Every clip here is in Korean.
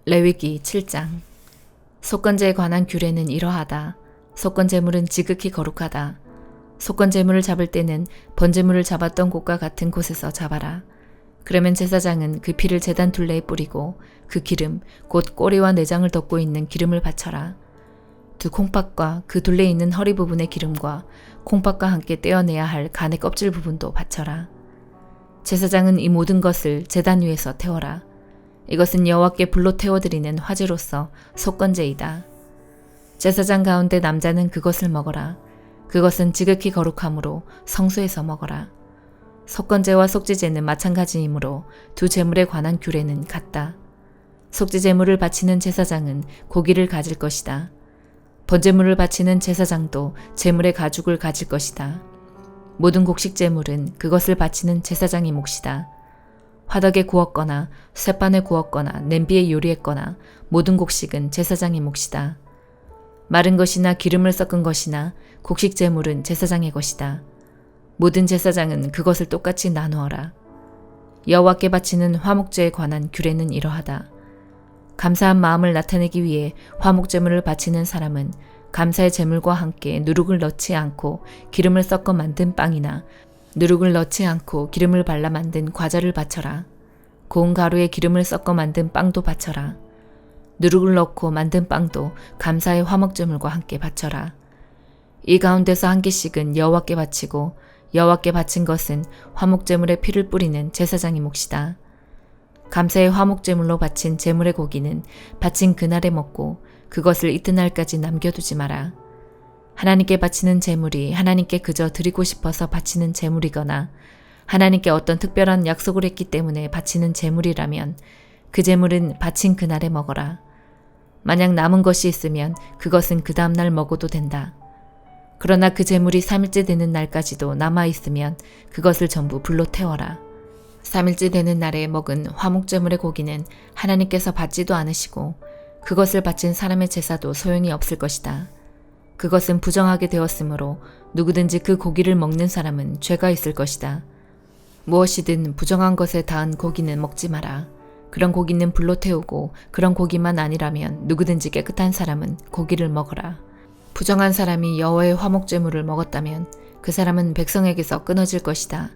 레위기 7장. 속건제에 관한 규례는 이러하다. 속건제물은 지극히 거룩하다. 속건제물을 잡을 때는 번제물을 잡았던 곳과 같은 곳에서 잡아라. 그러면 제사장은 그 피를 제단 둘레에 뿌리고 그 기름 곧 꼬리와 내장을 덮고 있는 기름을 바쳐라. 두 콩팥과 그 둘레에 있는 허리 부분의 기름과 콩팥과 함께 떼어내야 할 간의 껍질 부분도 바쳐라. 제사장은 이 모든 것을 제단 위에서 태워라. 이것은 여호와께 불로 태워드리는 화제로서 속건제이다. 제사장 가운데 남자는 그것을 먹어라. 그것은 지극히 거룩하므로 성소에서 먹어라. 속건제와 속죄제는 마찬가지이므로 두 제물에 관한 규례는 같다. 속죄제물을 바치는 제사장은 고기를 가질 것이다. 번제물을 바치는 제사장도 제물의 가죽을 가질 것이다. 모든 곡식제물은 그것을 바치는 제사장의 몫이다. 화덕에 구웠거나 쇠판에 구웠거나 냄비에 요리했거나 모든 곡식은 제사장의 몫이다. 마른 것이나 기름을 섞은 것이나 곡식 제물은 제사장의 것이다. 모든 제사장은 그것을 똑같이 나누어라. 여호와께 바치는 화목제에 관한 규례는 이러하다. 감사한 마음을 나타내기 위해 화목제물을 바치는 사람은 감사의 제물과 함께 누룩을 넣지 않고 기름을 섞어 만든 빵이나 누룩을 넣지 않고 기름을 발라 만든 과자를 바쳐라. 고운 가루에 기름을 섞어 만든 빵도 바쳐라. 누룩을 넣고 만든 빵도 감사의 화목제물과 함께 바쳐라. 이 가운데서 한 개씩은 여호와께 바치고 여호와께 바친 것은 화목제물에 피를 뿌리는 제사장의 몫이다. 감사의 화목제물로 바친 제물의 고기는 바친 그날에 먹고 그것을 이튿날까지 남겨두지 마라. 하나님께 바치는 제물이 하나님께 그저 드리고 싶어서 바치는 제물이거나 하나님께 어떤 특별한 약속을 했기 때문에 바치는 제물이라면 그 제물은 바친 그날에 먹어라. 만약 남은 것이 있으면 그것은 그 다음날 먹어도 된다. 그러나 그 제물이 3일째 되는 날까지도 남아있으면 그것을 전부 불로 태워라. 3일째 되는 날에 먹은 화목제물의 고기는 하나님께서 받지도 않으시고 그것을 바친 사람의 제사도 소용이 없을 것이다. 그것은 부정하게 되었으므로 누구든지 그 고기를 먹는 사람은 죄가 있을 것이다. 무엇이든 부정한 것에 닿은 고기는 먹지 마라. 그런 고기는 불로 태우고 그런 고기만 아니라면 누구든지 깨끗한 사람은 고기를 먹어라. 부정한 사람이 여호와의 화목제물을 먹었다면 그 사람은 백성에게서 끊어질 것이다.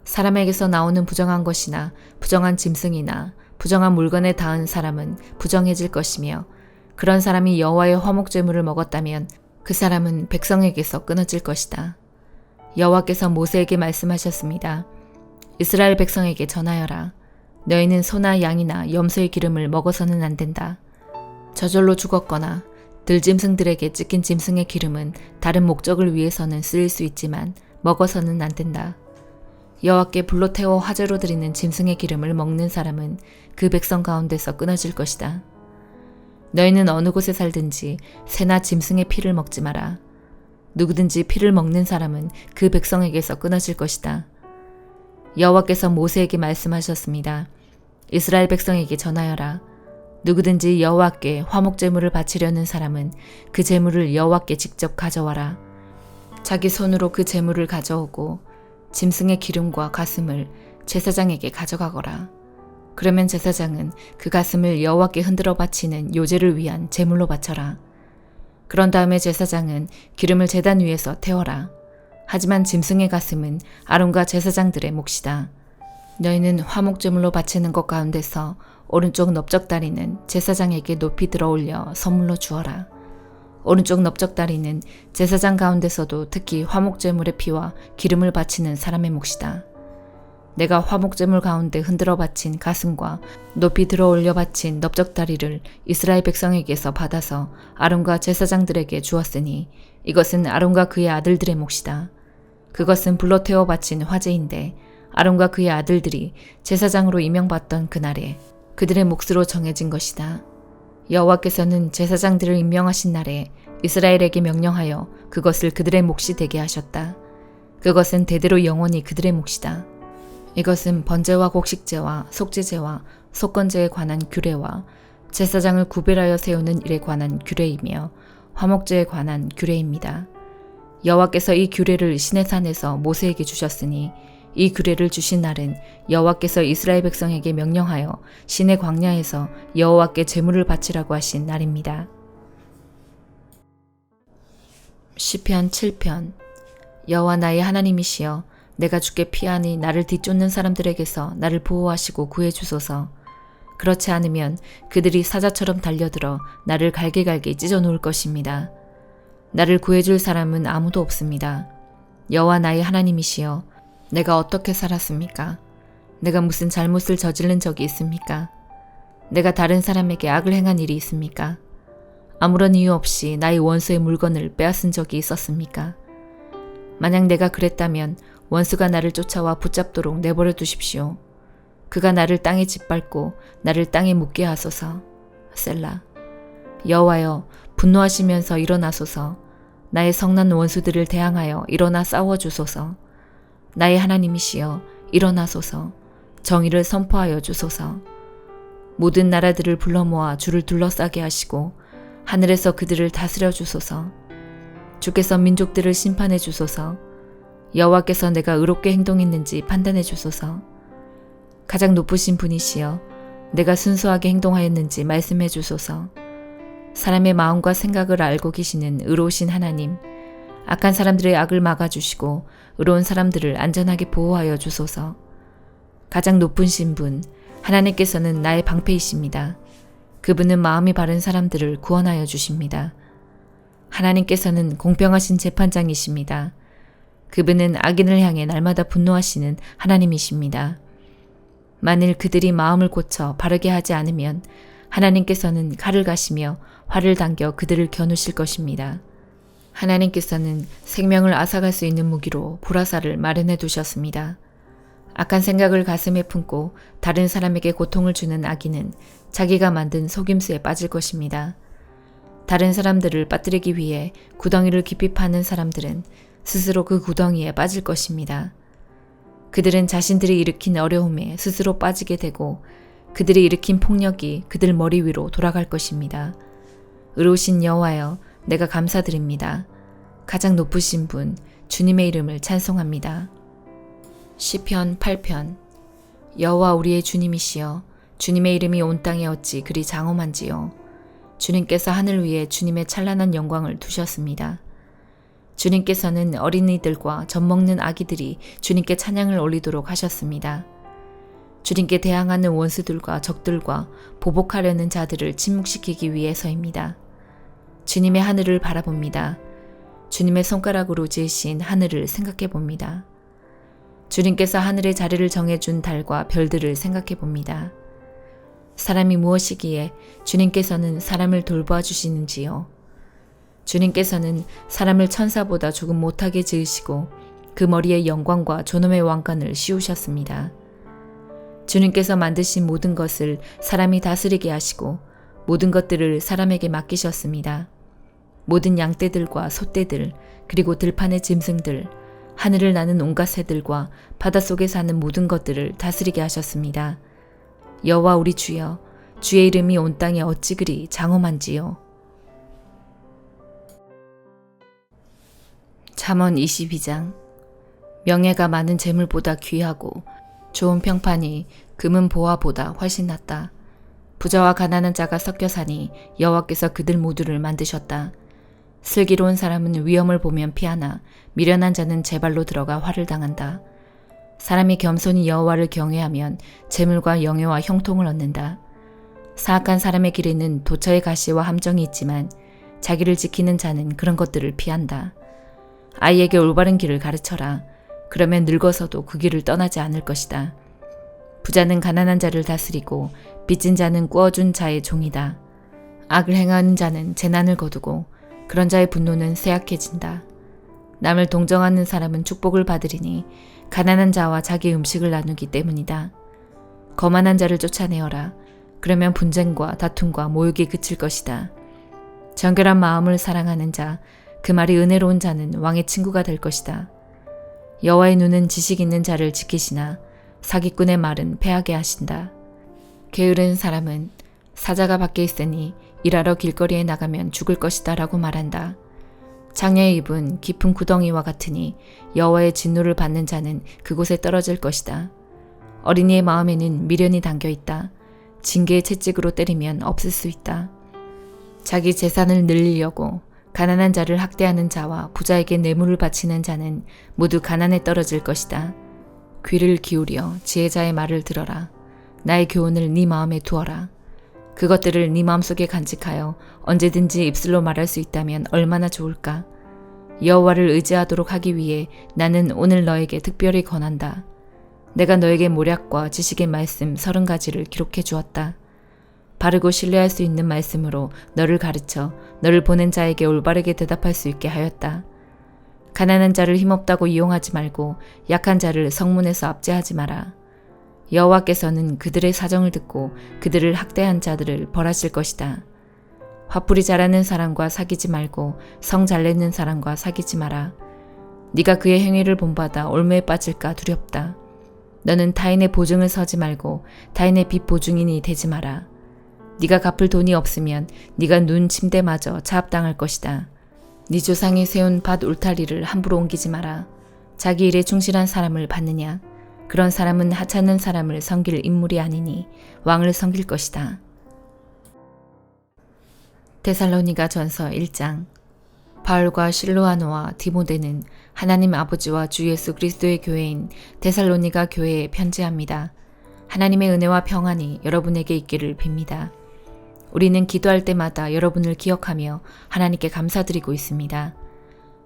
사람에게서 나오는 부정한 것이나 부정한 짐승이나 부정한 물건에 닿은 사람은 부정해질 것이며 그런 사람이 여호와의 화목제물을 먹었다면 그 사람은 백성에게서 끊어질 것이다. 여호와께서 모세에게 말씀하셨습니다. 이스라엘 백성에게 전하여라. 너희는 소나 양이나 염소의 기름을 먹어서는 안 된다. 저절로 죽었거나 들짐승들에게 찢긴 짐승의 기름은 다른 목적을 위해서는 쓰일 수 있지만 먹어서는 안 된다. 여호와께 불로 태워 화제로 드리는 짐승의 기름을 먹는 사람은 그 백성 가운데서 끊어질 것이다. 너희는 어느 곳에 살든지 새나 짐승의 피를 먹지 마라. 누구든지 피를 먹는 사람은 그 백성에게서 끊어질 것이다. 여호와께서 모세에게 말씀하셨습니다. 이스라엘 백성에게 전하여라. 누구든지 여호와께 화목제물을 바치려는 사람은 그 제물을 여호와께 직접 가져와라. 자기 손으로 그 제물을 가져오고 짐승의 기름과 가슴을 제사장에게 가져가거라. 그러면 제사장은 그 가슴을 여호와께 흔들어 바치는 요제를 위한 제물로 바쳐라. 그런 다음에 제사장은 기름을 제단 위에서 태워라. 하지만 짐승의 가슴은 아론과 제사장들의 몫이다. 너희는 화목제물로 바치는 것 가운데서 오른쪽 넓적다리는 제사장에게 높이 들어올려 선물로 주어라. 오른쪽 넓적다리는 제사장 가운데서도 특히 화목제물의 피와 기름을 바치는 사람의 몫이다. 내가 화목제물 가운데 흔들어 바친 가슴과 높이 들어올려 바친 넓적다리를 이스라엘 백성에게서 받아서 아론과 제사장들에게 주었으니 이것은 아론과 그의 아들들의 몫이다. 그것은 불로 태워 바친 화제인데 아론과 그의 아들들이 제사장으로 임명받던 그날에 그들의 몫으로 정해진 것이다. 여호와께서는 제사장들을 임명하신 날에 이스라엘에게 명령하여 그것을 그들의 몫이 되게 하셨다. 그것은 대대로 영원히 그들의 몫이다. 이것은 번제와 곡식제와 속죄제와 속건제에 관한 규례와 제사장을 구별하여 세우는 일에 관한 규례이며 화목제에 관한 규례입니다. 여호와께서 이 규례를 시내산에서 모세에게 주셨으니 이 규례를 주신 날은 여호와께서 이스라엘 백성에게 명령하여 시내 광야에서 여호와께 제물을 바치라고 하신 날입니다. 시편 7편. 여호와 나의 하나님이시여, 내가 주께 피하니 나를 뒤쫓는 사람들에게서 나를 보호하시고 구해주소서. 그렇지 않으면 그들이 사자처럼 달려들어 나를 갈기갈기 찢어 놓을 것입니다. 나를 구해줄 사람은 아무도 없습니다. 여호와 나의 하나님이시여, 내가 어떻게 살았습니까? 내가 무슨 잘못을 저지른 적이 있습니까? 내가 다른 사람에게 악을 행한 일이 있습니까? 아무런 이유 없이 나의 원수의 물건을 빼앗은 적이 있었습니까? 만약 내가 그랬다면 원수가 나를 쫓아와 붙잡도록 내버려 두십시오. 그가 나를 땅에 짓밟고 나를 땅에 묻게 하소서. 셀라. 여호와여, 분노하시면서 일어나소서. 나의 성난 원수들을 대항하여 일어나 싸워주소서. 나의 하나님이시여, 일어나소서. 정의를 선포하여 주소서. 모든 나라들을 불러 모아 주를 둘러싸게 하시고 하늘에서 그들을 다스려 주소서. 주께서 민족들을 심판해 주소서. 여호와께서 내가 의롭게 행동했는지 판단해 주소서. 가장 높으신 분이시여, 내가 순수하게 행동하였는지 말씀해 주소서. 사람의 마음과 생각을 알고 계시는 의로우신 하나님, 악한 사람들의 악을 막아주시고 의로운 사람들을 안전하게 보호하여 주소서. 가장 높으신 분, 하나님께서는 나의 방패이십니다. 그분은 마음이 바른 사람들을 구원하여 주십니다. 하나님께서는 공평하신 재판장이십니다. 그분은 악인을 향해 날마다 분노하시는 하나님이십니다. 만일 그들이 마음을 고쳐 바르게 하지 않으면 하나님께서는 칼을 가시며 활을 당겨 그들을 겨누실 것입니다. 하나님께서는 생명을 앗아갈 수 있는 무기로 보라살을 마련해 두셨습니다. 악한 생각을 가슴에 품고 다른 사람에게 고통을 주는 악인은 자기가 만든 속임수에 빠질 것입니다. 다른 사람들을 빠뜨리기 위해 구덩이를 깊이 파는 사람들은 스스로 그 구덩이에 빠질 것입니다. 그들은 자신들이 일으킨 어려움에 스스로 빠지게 되고 그들이 일으킨 폭력이 그들 머리 위로 돌아갈 것입니다. 의로우신 여호와여, 내가 감사드립니다. 가장 높으신 분, 주님의 이름을 찬송합니다. 시편 8편. 여호와 우리의 주님이시여, 주님의 이름이 온 땅에 어찌 그리 장엄한지요. 주님께서 하늘 위에 주님의 찬란한 영광을 두셨습니다. 주님께서는 어린이들과 젖먹는 아기들이 주님께 찬양을 올리도록 하셨습니다. 주님께 대항하는 원수들과 적들과 보복하려는 자들을 침묵시키기 위해서입니다. 주님의 하늘을 바라봅니다. 주님의 손가락으로 지으신 하늘을 생각해 봅니다. 주님께서 하늘의 자리를 정해준 달과 별들을 생각해 봅니다. 사람이 무엇이기에 주님께서는 사람을 돌봐 주시는지요. 주님께서는 사람을 천사보다 조금 못하게 지으시고 그 머리에 영광과 존엄의 왕관을 씌우셨습니다. 주님께서 만드신 모든 것을 사람이 다스리게 하시고 모든 것들을 사람에게 맡기셨습니다. 모든 양떼들과 소떼들, 그리고 들판의 짐승들, 하늘을 나는 온갖 새들과 바닷속에 사는 모든 것들을 다스리게 하셨습니다. 여호와 우리 주여, 주의 이름이 온 땅에 어찌 그리 장엄한지요. 잠언 22장. 명예가 많은 재물보다 귀하고 좋은 평판이 금은 보화보다 훨씬 낫다. 부자와 가난한 자가 섞여 사니 여호와께서 그들 모두를 만드셨다. 슬기로운 사람은 위험을 보면 피하나 미련한 자는 제 발로 들어가 화를 당한다. 사람이 겸손히 여호와를 경외하면 재물과 영예와 형통을 얻는다. 사악한 사람의 길에는 도처의 가시와 함정이 있지만 자기를 지키는 자는 그런 것들을 피한다. 아이에게 올바른 길을 가르쳐라. 그러면 늙어서도 그 길을 떠나지 않을 것이다. 부자는 가난한 자를 다스리고 빚진 자는 꾸어준 자의 종이다. 악을 행하는 자는 재난을 거두고 그런 자의 분노는 쇠약해진다. 남을 동정하는 사람은 축복을 받으리니 가난한 자와 자기 음식을 나누기 때문이다. 거만한 자를 쫓아내어라. 그러면 분쟁과 다툼과 모욕이 그칠 것이다. 정결한 마음을 사랑하는 자, 그 말이 은혜로운 자는 왕의 친구가 될 것이다. 여호와의 눈은 지식 있는 자를 지키시나 사기꾼의 말은 패하게 하신다. 게으른 사람은 사자가 밖에 있으니 일하러 길거리에 나가면 죽을 것이다 라고 말한다. 장녀의 입은 깊은 구덩이와 같으니 여호와의 진노를 받는 자는 그곳에 떨어질 것이다. 어린이의 마음에는 미련이 담겨 있다. 징계의 채찍으로 때리면 없을 수 있다. 자기 재산을 늘리려고 가난한 자를 학대하는 자와 부자에게 뇌물을 바치는 자는 모두 가난에 떨어질 것이다. 귀를 기울여 지혜자의 말을 들어라. 나의 교훈을 네 마음에 두어라. 그것들을 네 마음속에 간직하여 언제든지 입술로 말할 수 있다면 얼마나 좋을까. 여호와를 의지하도록 하기 위해 나는 오늘 너에게 특별히 권한다. 내가 너에게 모략과 지식의 말씀 30가지를 기록해 주었다. 바르고 신뢰할 수 있는 말씀으로 너를 가르쳐 너를 보낸 자에게 올바르게 대답할 수 있게 하였다. 가난한 자를 힘없다고 이용하지 말고 약한 자를 성문에서 압제하지 마라. 여호와께서는 그들의 사정을 듣고 그들을 학대한 자들을 벌하실 것이다. 화풀이 잘하는 사람과 사귀지 말고 성 잘 내는 사람과 사귀지 마라. 네가 그의 행위를 본받아 올무에 빠질까 두렵다. 너는 타인의 보증을 서지 말고 타인의 빚 보증인이 되지 마라. 네가 갚을 돈이 없으면 네가 눈 침대마저 차압당할 것이다. 네 조상이 세운 밭 울타리를 함부로 옮기지 마라. 자기 일에 충실한 사람을 받느냐? 그런 사람은 하찮은 사람을 섬길 인물이 아니니 왕을 섬길 것이다. 데살로니가 전서 1장. 바울과 실로아노와 디모데는 하나님 아버지와 주 예수 그리스도의 교회인 데살로니가 교회에 편지합니다. 하나님의 은혜와 평안이 여러분에게 있기를 빕니다. 우리는 기도할 때마다 여러분을 기억하며 하나님께 감사드리고 있습니다.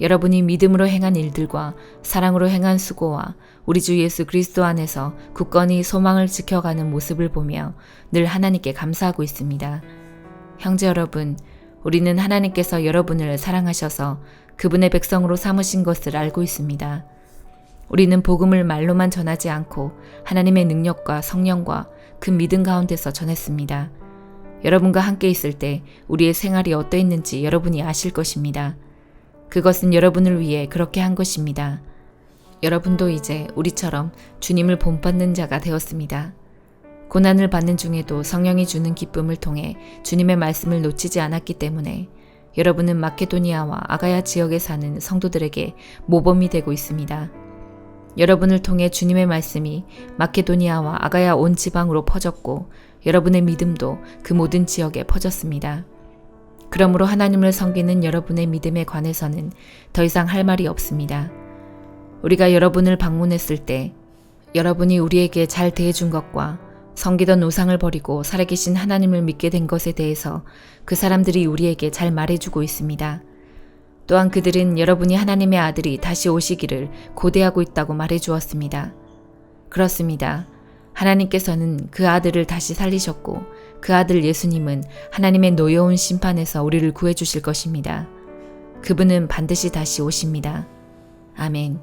여러분이 믿음으로 행한 일들과 사랑으로 행한 수고와 우리 주 예수 그리스도 안에서 굳건히 소망을 지켜가는 모습을 보며 늘 하나님께 감사하고 있습니다. 형제 여러분, 우리는 하나님께서 여러분을 사랑하셔서 그분의 백성으로 삼으신 것을 알고 있습니다. 우리는 복음을 말로만 전하지 않고 하나님의 능력과 성령과 그 믿음 가운데서 전했습니다. 여러분과 함께 있을 때 우리의 생활이 어떠했는지 여러분이 아실 것입니다. 그것은 여러분을 위해 그렇게 한 것입니다. 여러분도 이제 우리처럼 주님을 본받는 자가 되었습니다. 고난을 받는 중에도 성령이 주는 기쁨을 통해 주님의 말씀을 놓치지 않았기 때문에 여러분은 마케도니아와 아가야 지역에 사는 성도들에게 모범이 되고 있습니다. 여러분을 통해 주님의 말씀이 마케도니아와 아가야 온 지방으로 퍼졌고 여러분의 믿음도 그 모든 지역에 퍼졌습니다. 그러므로 하나님을 섬기는 여러분의 믿음에 관해서는 더 이상 할 말이 없습니다. 우리가 여러분을 방문했을 때 여러분이 우리에게 잘 대해준 것과 섬기던 우상을 버리고 살아계신 하나님을 믿게 된 것에 대해서 그 사람들이 우리에게 잘 말해주고 있습니다. 또한 그들은 여러분이 하나님의 아들이 다시 오시기를 고대하고 있다고 말해주었습니다. 그렇습니다. 하나님께서는 그 아들을 다시 살리셨고 그 아들 예수님은 하나님의 노여운 심판에서 우리를 구해주실 것입니다. 그분은 반드시 다시 오십니다. 아멘.